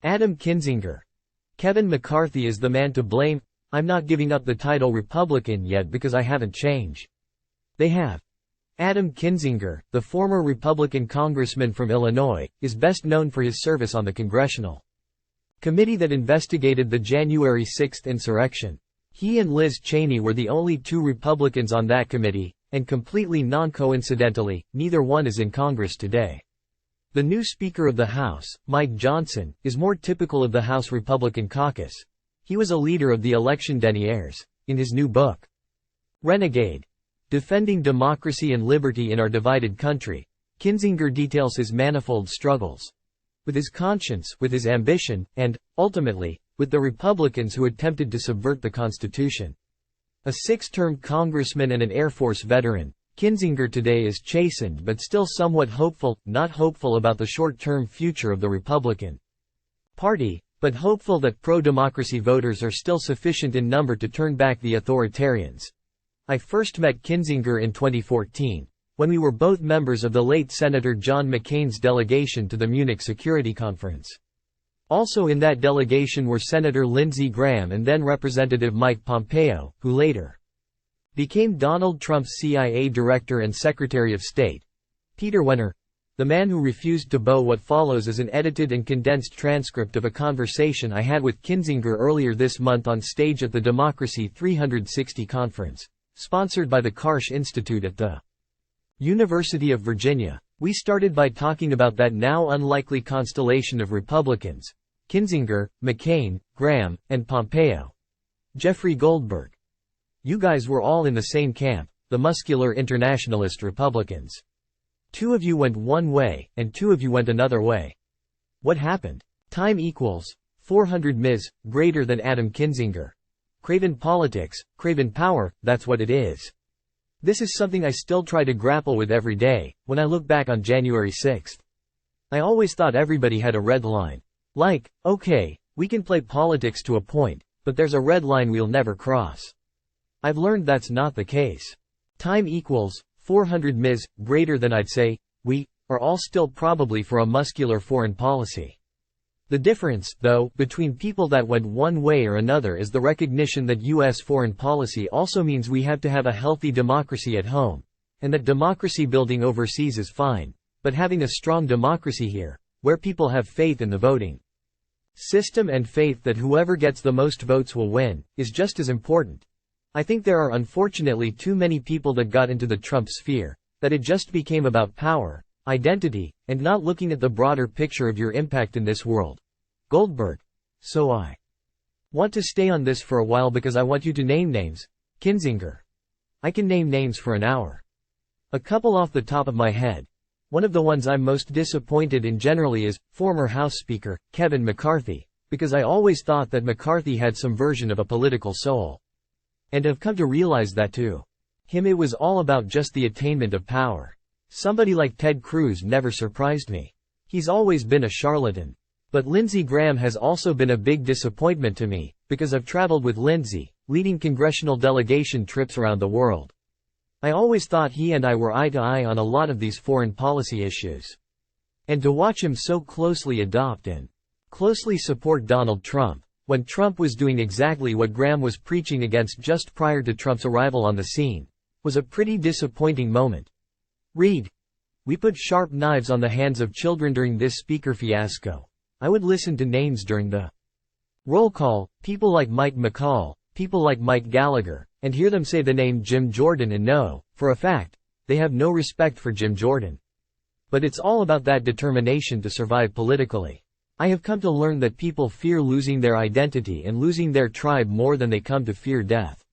Adam Kinzinger. Kevin McCarthy is the man to blame. I'm not giving up the title Republican yet because I haven't changed. They have. Adam Kinzinger, the former Republican congressman from Illinois, is best known for his service on the congressional committee that investigated the January 6 insurrection. He and Liz Cheney were the only two Republicans on that committee, and completely non-coincidentally, neither one is in Congress today. The new Speaker of the House, Mike Johnson, is more typical of the House Republican caucus. He was a leader of the election deniers. In his new book, Renegade, Defending Democracy and Liberty in Our Divided Country, Kinzinger details his manifold struggles with his conscience, with his ambition, and, ultimately, with the Republicans who attempted to subvert the Constitution. A six-term congressman and an Air Force veteran, Kinzinger today is chastened but still somewhat hopeful, not hopeful about the short-term future of the Republican Party, but hopeful that pro-democracy voters are still sufficient in number to turn back the authoritarians. I first met Kinzinger in 2014, when we were both members of the late Senator John McCain's delegation to the Munich Security Conference. Also in that delegation were Senator Lindsey Graham and then Representative Mike Pompeo, who later became Donald Trump's CIA Director and Secretary of State. Peter Wenner, the man who refused to bow. What follows is an edited and condensed transcript of a conversation I had with Kinzinger earlier this month on stage at the Democracy 360 conference, sponsored by the Karsh Institute at the University of Virginia. We started by talking about that now unlikely constellation of Republicans: Kinzinger, McCain, Graham, and Pompeo. Jeffrey Goldberg. You guys were all in the same camp, the muscular internationalist Republicans. Two of you went one way, and two of you went another way. What happened? Time equals 400 Ms. greater than Adam Kinzinger. Craven politics, craven power, that's what it is. This is something I still try to grapple with every day, when I look back on January 6th. I always thought everybody had a red line. Like, okay, we can play politics to a point, but there's a red line we'll never cross. I've learned that's not the case. Time equals 400 Ms. greater than. I'd say, we are all still probably for a muscular foreign policy. The difference, though, between people that went one way or another is the recognition that U.S. foreign policy also means we have to have a healthy democracy at home, and that democracy building overseas is fine, but having a strong democracy here, where people have faith in the voting system and faith that whoever gets the most votes will win, is just as important. I think there are unfortunately too many people that got into the Trump sphere, that it just became about power, identity, and not looking at the broader picture of your impact in this world. Goldberg. So I want to stay on this for a while because I want you to name names. Kinzinger. I can name names for an hour. A couple off the top of my head. One of the ones I'm most disappointed in generally is former House Speaker Kevin McCarthy, because I always thought that McCarthy had some version of a political soul. And have come to realize that to him it was all about just the attainment of power. Somebody like Ted Cruz never surprised me. He's always been a charlatan. But Lindsey Graham has also been a big disappointment to me, because I've traveled with Lindsey, leading congressional delegation trips around the world. I always thought he and I were eye to eye on a lot of these foreign policy issues. And to watch him so closely adopt and closely support Donald Trump, when Trump was doing exactly what Graham was preaching against just prior to Trump's arrival on the scene, was a pretty disappointing moment. Read. We put sharp knives on the hands of children during this speaker fiasco. I would listen to names during the roll call, people like Mike McCall, people like Mike Gallagher, and hear them say the name Jim Jordan and know, for a fact, they have no respect for Jim Jordan. But it's all about that determination to survive politically. I have come to learn that people fear losing their identity and losing their tribe more than they come to fear death.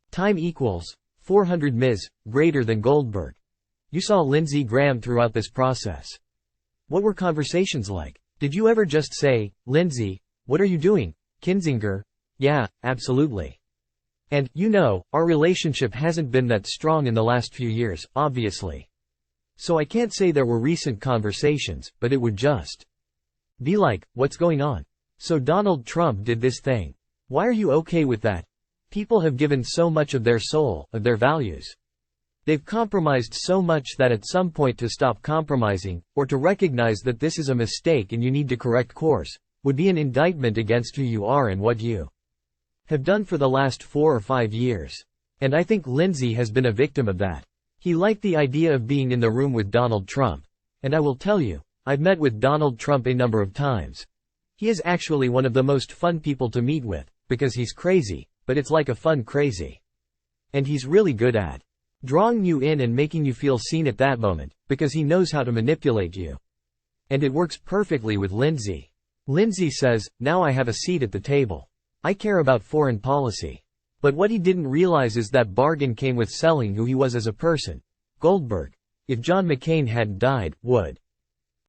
Time equals 400 Ms. greater than Goldberg. You saw Lindsey Graham throughout this process. What were conversations like? Did you ever just say, Lindsey, what are you doing? Kinzinger? Yeah, absolutely. And, you know, our relationship hasn't been that strong in the last few years, obviously. So I can't say there were recent conversations, but it would just be like, what's going on? So Donald Trump did this thing. Why are you okay with that? People have given so much of their soul, of their values. They've compromised so much that at some point to stop compromising, or to recognize that this is a mistake and you need to correct course, would be an indictment against who you are and what you have done for the last 4 or 5 years. And I think Lindsey has been a victim of that. He liked the idea of being in the room with Donald Trump. And I will tell you, I've met with Donald Trump a number of times. He is actually one of the most fun people to meet with, because he's crazy, but it's like a fun crazy. And he's really good at drawing you in and making you feel seen at that moment, because he knows how to manipulate you. And it works perfectly with Lindsey. Lindsey says, now I have a seat at the table. I care about foreign policy. But what he didn't realize is that bargain came with selling who he was as a person. Goldberg. If John McCain hadn't died, would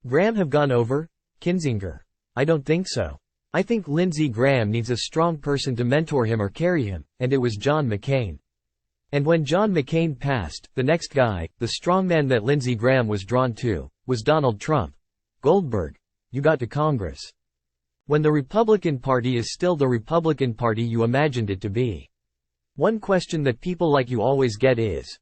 Graham have gone over? Kinzinger. I don't think so. I think Lindsey Graham needs a strong person to mentor him or carry him, and it was John McCain. And when John McCain passed, the next guy, the strongman that Lindsey Graham was drawn to, was Donald Trump. Goldberg. You got to Congress when the Republican Party is still the Republican Party you imagined it to be. One question that people like you always get is,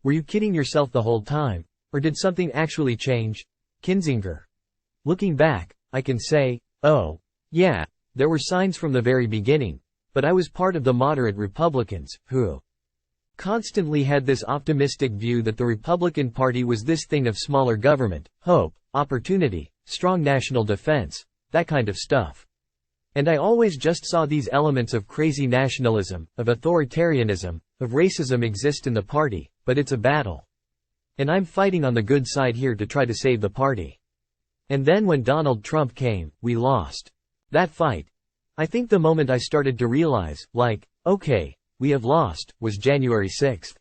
were you kidding yourself the whole time? Or did something actually change? Kinzinger. Looking back, I can say, oh, yeah, there were signs from the very beginning, but I was part of the moderate Republicans, who constantly had this optimistic view that the Republican Party was this thing of smaller government, hope, opportunity, strong national defense, that kind of stuff. And I always just saw these elements of crazy nationalism, of authoritarianism, of racism exist in the party, but it's a battle. And I'm fighting on the good side here to try to save the party. And then when Donald Trump came, we lost that fight. I think the moment I started to realize, like, okay, we have lost, was January 6th.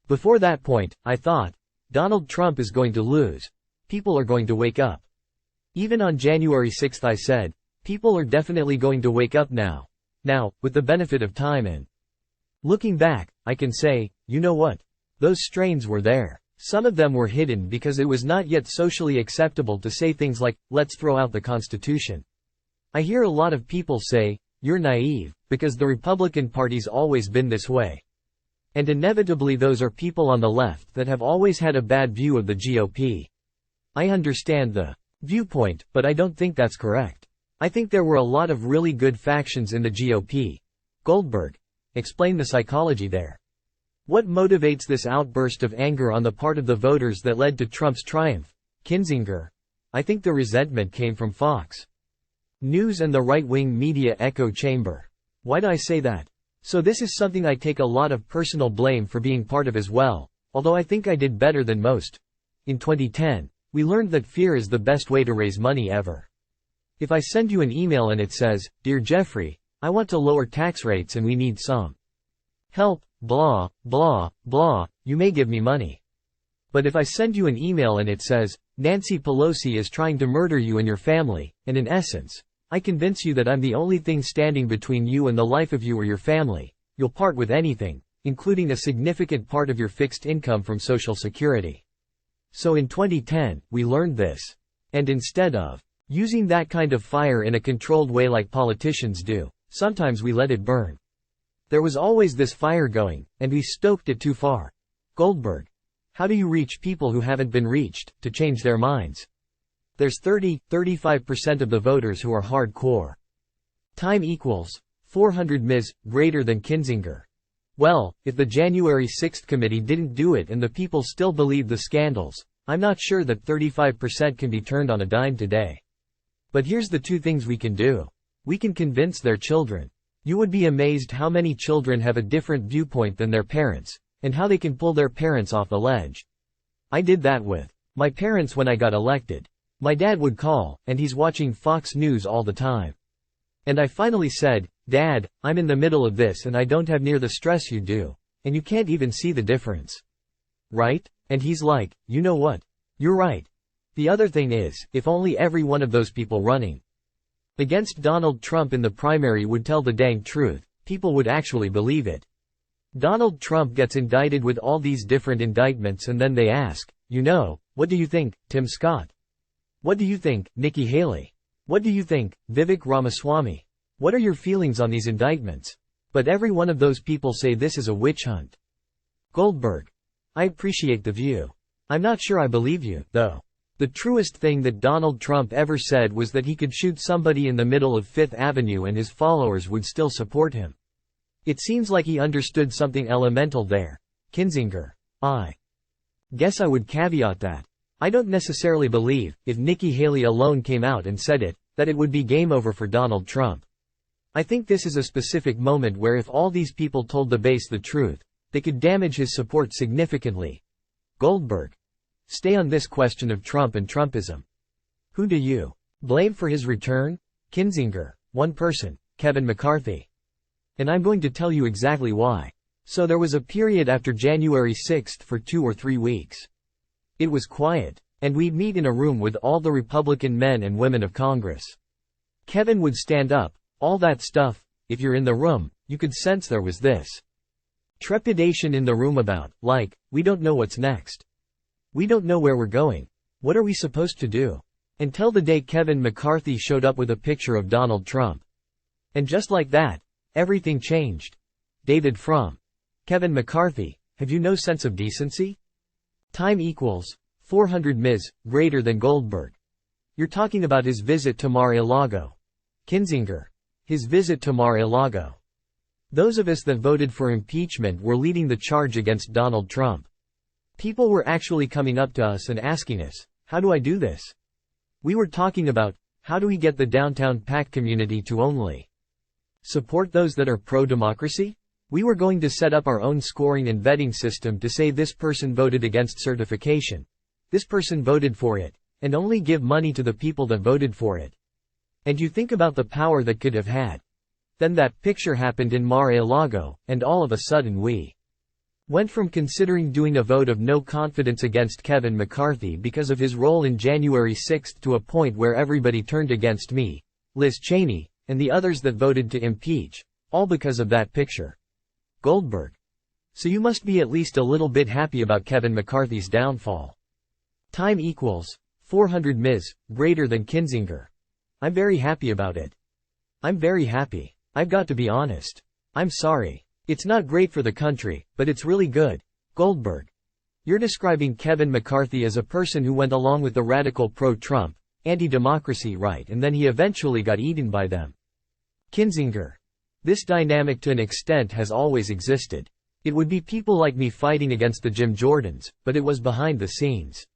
Before that point, I thought, Donald Trump is going to lose. People are going to wake up. Even on January 6th I said, people are definitely going to wake up now. Now, with the benefit of time and looking back, I can say, you know what? Those strains were there. Some of them were hidden because it was not yet socially acceptable to say things like, let's throw out the Constitution. I hear a lot of people say, you're naive, because the Republican Party's always been this way. And inevitably those are people on the left that have always had a bad view of the GOP. I understand the viewpoint, but I don't think that's correct. I think there were a lot of really good factions in the GOP. Goldberg. Explain the psychology there. What motivates this outburst of anger on the part of the voters that led to Trump's triumph? Kinzinger. I think the resentment came from Fox News and the right-wing media echo chamber. Why'd I say that? So this is something I take a lot of personal blame for being part of as well, although I think I did better than most. In 2010, we learned that fear is the best way to raise money ever. If I send you an email and it says, Dear Jeffrey, I want to lower tax rates and we need some help, blah, blah, blah, you may give me money. But if I send you an email and it says, Nancy Pelosi is trying to murder you and your family, and in essence, I convince you that I'm the only thing standing between you and the life of you or your family, you'll part with anything, including a significant part of your fixed income from Social Security. So in 2010, we learned this. And instead of using that kind of fire in a controlled way like politicians do, sometimes we let it burn. There was always this fire going, and we stoked it too far. Goldberg. How do you reach people who haven't been reached, to change their minds? There's 35% of the voters who are hardcore. Time equals 400 ms. greater than Kinzinger. Well, if the January 6th committee didn't do it and the people still believe the scandals, I'm not sure that 35% can be turned on a dime today. But here's the two things we can do. We can convince their children. You would be amazed how many children have a different viewpoint than their parents, and how they can pull their parents off the ledge. I did that with my parents when I got elected. My dad would call, and he's watching Fox News all the time. And I finally said, Dad, I'm in the middle of this and I don't have near the stress you do, and you can't even see the difference. Right? And he's like, you know what? You're right. The other thing is, if only every one of those people running against Donald Trump in the primary would tell the dang truth, people would actually believe it. Donald Trump gets indicted with all these different indictments and then they ask, you know, what do you think, Tim Scott? What do you think, Nikki Haley? What do you think, Vivek Ramaswamy? What are your feelings on these indictments? But every one of those people say this is a witch hunt. Goldberg. I appreciate the view. I'm not sure I believe you, though. The truest thing that Donald Trump ever said was that he could shoot somebody in the middle of Fifth Avenue and his followers would still support him. It seems like he understood something elemental there. Kinzinger. I guess I would caveat that. I don't necessarily believe, if Nikki Haley alone came out and said it, that it would be game over for Donald Trump. I think this is a specific moment where if all these people told the base the truth, they could damage his support significantly. Goldberg. Stay on this question of Trump and Trumpism. Who do you blame for his return? Kinzinger. One person, Kevin McCarthy. And I'm going to tell you exactly why. So there was a period after January 6th for 2 or 3 weeks. It was quiet, and we'd meet in a room with all the Republican men and women of Congress. Kevin would stand up, all that stuff. If you're in the room, you could sense there was this trepidation in the room about, like, we don't know what's next. We don't know where we're going. What are we supposed to do? Until the day Kevin McCarthy showed up with a picture of Donald Trump. And just like that, everything changed. David from Kevin McCarthy, have you no sense of decency? Time equals 400 Ms. greater than Goldberg. You're talking about his visit to Mar-a-Lago. Kinzinger. His visit to Mar-a-Lago. Those of us that voted for impeachment were leading the charge against Donald Trump. People were actually coming up to us and asking us, how do I do this? We were talking about, how do we get the downtown PAC community to only support those that are pro-democracy? We were going to set up our own scoring and vetting system to say this person voted against certification. This person voted for it, and only give money to the people that voted for it. And you think about the power that could have had. Then that picture happened in Mar-a-Lago, and all of a sudden we went from considering doing a vote of no confidence against Kevin McCarthy because of his role in January 6th to a point where everybody turned against me, Liz Cheney, and the others that voted to impeach, all because of that picture. Goldberg. So you must be at least a little bit happy about Kevin McCarthy's downfall. Time equals 400 Ms. greater than Kinzinger. I'm very happy about it. I'm very happy. I've got to be honest. I'm sorry. It's not great for the country, but it's really good. Goldberg. You're describing Kevin McCarthy as a person who went along with the radical pro-Trump, anti-democracy right and then he eventually got eaten by them. Kinzinger. This dynamic to an extent has always existed. It would be people like me fighting against the Jim Jordans, but it was behind the scenes.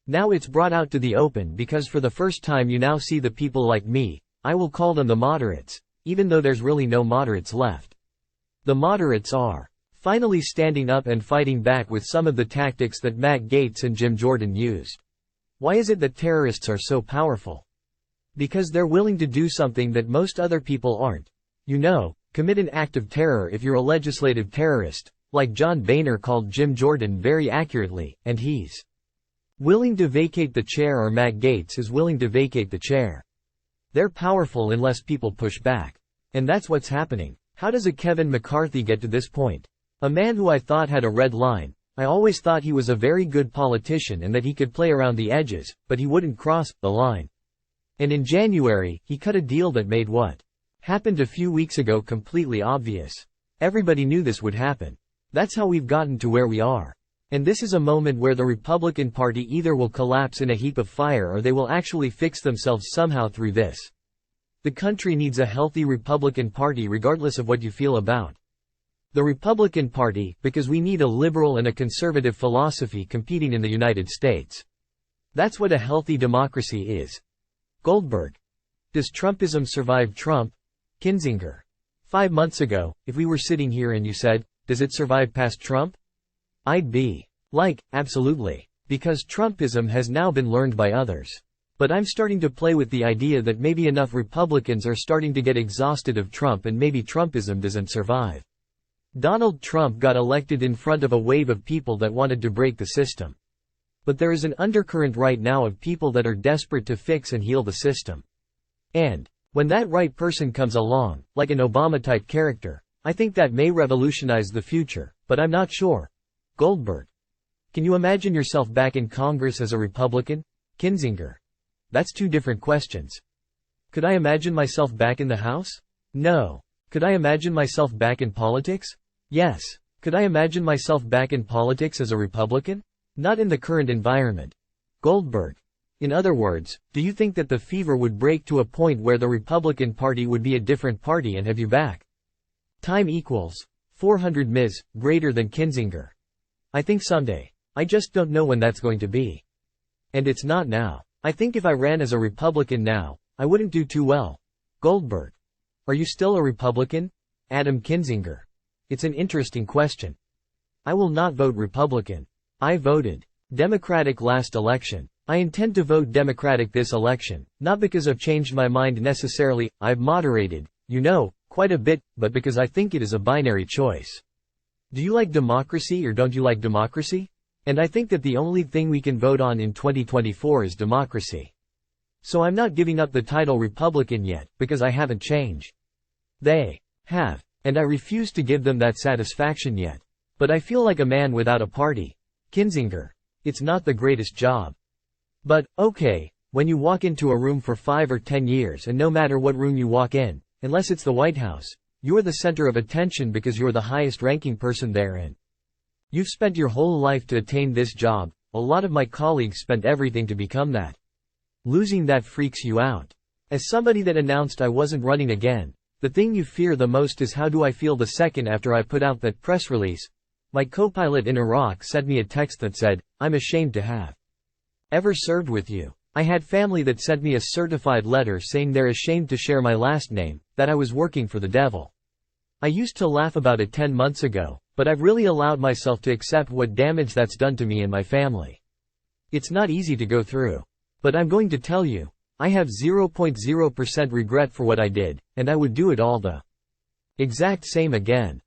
Now it's brought out to the open because for the first time you now see the people like me, I will call them the moderates, even though there's really no moderates left. The moderates are finally standing up and fighting back with some of the tactics that Matt Gaetz and Jim Jordan used. Why is it that terrorists are so powerful? Because they're willing to do something that most other people aren't. You know, commit an act of terror if you're a legislative terrorist, like John Boehner called Jim Jordan very accurately, and he's willing to vacate the chair or Matt Gaetz is willing to vacate the chair. They're powerful unless people push back. And that's what's happening. How does a Kevin McCarthy get to this point? A man who I thought had a red line. I always thought he was a very good politician and that he could play around the edges, but he wouldn't cross the line. And in January, he cut a deal that made what happened a few weeks ago completely obvious. Everybody knew this would happen. That's how we've gotten to where we are. And this is a moment where the Republican Party either will collapse in a heap of fire or they will actually fix themselves somehow through this. The country needs a healthy Republican Party regardless of what you feel about the Republican Party, because we need a liberal and a conservative philosophy competing in the United States. That's what a healthy democracy is. Goldberg. Does Trumpism survive Trump? Kinzinger. 5 months ago, if we were sitting here and you said, does it survive past Trump? I'd be like, absolutely. Because Trumpism has now been learned by others. But I'm starting to play with the idea that maybe enough Republicans are starting to get exhausted of Trump and maybe Trumpism doesn't survive. Donald Trump got elected in front of a wave of people that wanted to break the system. But there is an undercurrent right now of people that are desperate to fix and heal the system. And when that right person comes along, like an Obama-type character, I think that may revolutionize the future, but I'm not sure. Goldberg. Can you imagine yourself back in Congress as a Republican? Kinzinger. That's two different questions. Could I imagine myself back in the House? No. Could I imagine myself back in politics? Yes. Could I imagine myself back in politics as a Republican? Not in the current environment. Goldberg. In other words, do you think that the fever would break to a point where the Republican Party would be a different party and have you back? Time equals 400 ms, greater than Kinzinger. I think someday. I just don't know when that's going to be. And it's not now. I think if I ran as a Republican now, I wouldn't do too well. Goldberg. Are you still a Republican? Adam Kinzinger. It's an interesting question. I will not vote Republican. I voted Democratic last election. I intend to vote Democratic this election, not because I've changed my mind necessarily, I've moderated, quite a bit, but because I think it is a binary choice. Do you like democracy or don't you like democracy? And I think that the only thing we can vote on in 2024 is democracy. So I'm not giving up the title Republican yet, because I haven't changed. They have, and I refuse to give them that satisfaction yet. But I feel like a man without a party. Kinzinger. It's not the greatest job. But, okay, when you walk into a room for 5 or 10 years and no matter what room you walk in, unless it's the White House, you're the center of attention because you're the highest ranking person there and you've spent your whole life to attain this job. A lot of my colleagues spent everything to become that. Losing that freaks you out. As somebody that announced I wasn't running again, the thing you fear the most is how do I feel the second after I put out that press release. My co-pilot in Iraq sent me a text that said, I'm ashamed to have ever served with you. I had family that sent me a certified letter saying they're ashamed to share my last name, that I was working for the devil. I used to laugh about it 10 months ago, but I've really allowed myself to accept what damage that's done to me and my family. It's not easy to go through. But I'm going to tell you, I have 0.0% regret for what I did, and I would do it all the exact same again.